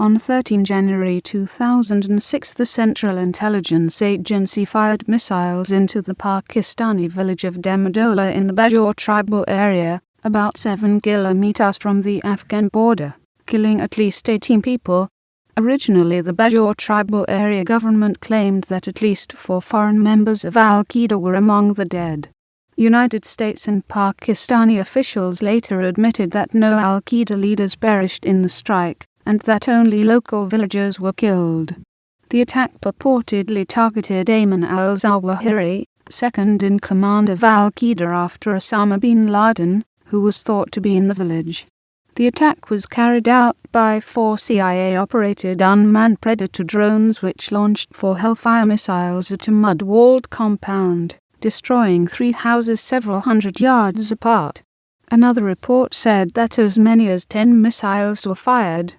On 13 January 2006, the Central Intelligence Agency fired missiles into the Pakistani village of Damadola in the Bajaur tribal area, about 7 kilometres from the Afghan border, killing at least 18 people. Originally, the Bajaur tribal area government claimed that at least 4 foreign members of al-Qaeda were among the dead. United States and Pakistani officials later admitted that no al-Qaeda leaders perished in the strike, and that only local villagers were killed. The attack purportedly targeted Ayman al-Zawahiri, second in command of al-Qaeda after Osama bin Laden, who was thought to be in the village. The attack was carried out by 4 CIA-operated unmanned Predator drones which launched 4 Hellfire missiles at a mud-walled compound, destroying 3 houses several hundred yards apart. Another report said that as many as 10 missiles were fired.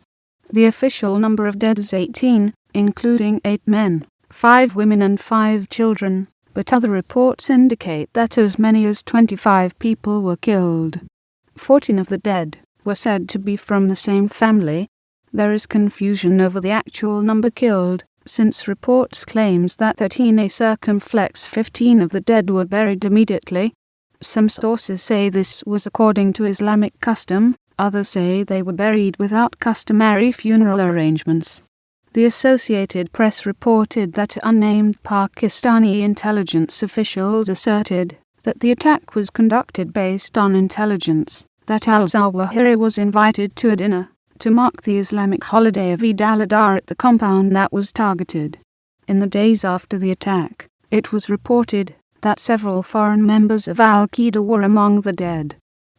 The official number of dead is 18, including 8 men, 5 women and 5 children, but other reports indicate that as many as 25 people were killed. 14 of the dead were said to be from the same family. There is confusion over the actual number killed, since reports claims that 13 circumflex 15 of the dead were buried immediately. Some sources say this was according to Islamic custom, others say they were buried without customary funeral arrangements. The Associated Press reported that unnamed Pakistani intelligence officials asserted that the attack was conducted based on intelligence that al-Zawahiri was invited to a dinner to mark the Islamic holiday of Eid al-Adha at the compound that was targeted. In the days after the attack, it was reported that several foreign members of al-Qaeda were among the dead.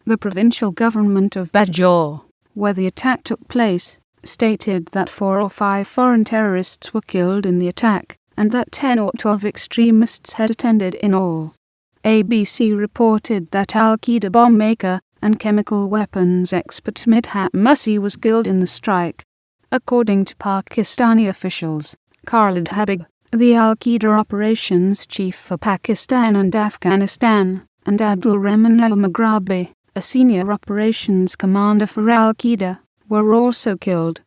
The provincial government of Bajaur, where the attack took place, stated that 4 or 5 foreign terrorists were killed in the attack, and that 10 or 12 extremists had attended in all. ABC reported that al-Qaeda bomb maker and chemical weapons expert Midhat Musi was killed in the strike. According to Pakistani officials, Khalid Habib, the al-Qaeda operations chief for Pakistan and Afghanistan, and Abdul Rahman al-Maghrabi, a senior operations commander for al-Qaeda, were also killed.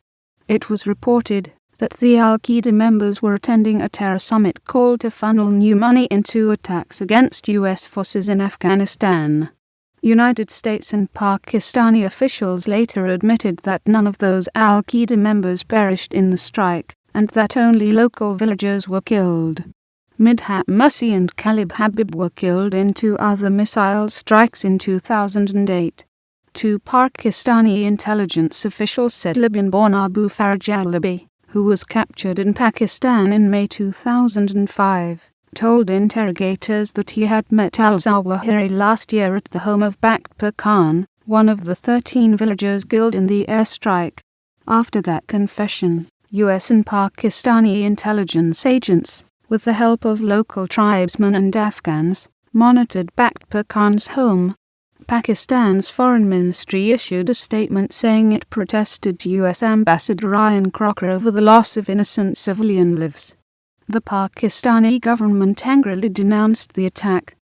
It was reported that the al-Qaeda members were attending a terror summit called to funnel new money into attacks against U.S. forces in Afghanistan. United States and Pakistani officials later admitted that none of those al-Qaeda members perished in the strike, and that only local villagers were killed. Midhat Musi and Khalid Habib were killed in 2 other missile strikes in 2008. 2 Pakistani intelligence officials said Libyan-born Abu Faraj al-Libi, who was captured in Pakistan in May 2005, told interrogators that he had met al-Zawahiri last year at the home of Bakhtar Khan, one of the 13 villagers killed in the airstrike. After that confession, US and Pakistani intelligence agents, with the help of local tribesmen and Afghans, monitored Bakhtar Khan's home. Pakistan's foreign ministry issued a statement saying it protested to US Ambassador Ryan Crocker over the loss of innocent civilian lives. The Pakistani government angrily denounced the attack.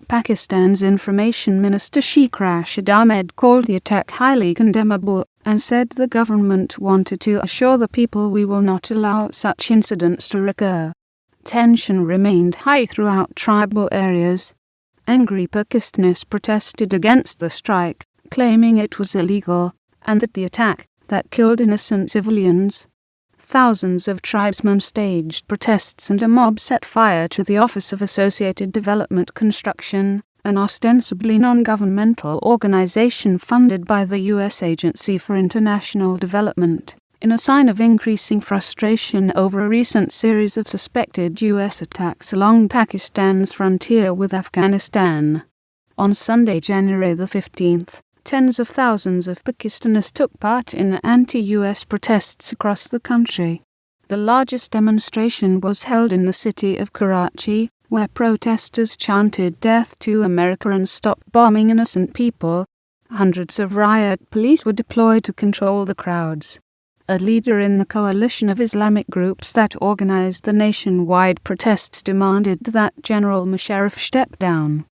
Pakistan's Information Minister Sheikh Rashid Ahmed called the attack highly condemnable and said the government wanted to assure the people we will not allow such incidents to recur. Tension remained high throughout tribal areas. Angry Pakistanis protested against the strike, claiming it was illegal, and that the attack that killed innocent civilians. Thousands of tribesmen staged protests and a mob set fire to the Office of Associated Development Construction, an ostensibly non-governmental organization funded by the U.S. Agency for International Development, in a sign of increasing frustration over a recent series of suspected U.S. attacks along Pakistan's frontier with Afghanistan. On Sunday, January the 15th, tens of thousands of Pakistanis took part in anti-US protests across the country. The largest demonstration was held in the city of Karachi, where protesters chanted "Death to America" and "Stop bombing innocent people." Hundreds of riot police were deployed to control the crowds. A leader in the coalition of Islamic groups that organized the nationwide protests demanded that General Musharraf step down.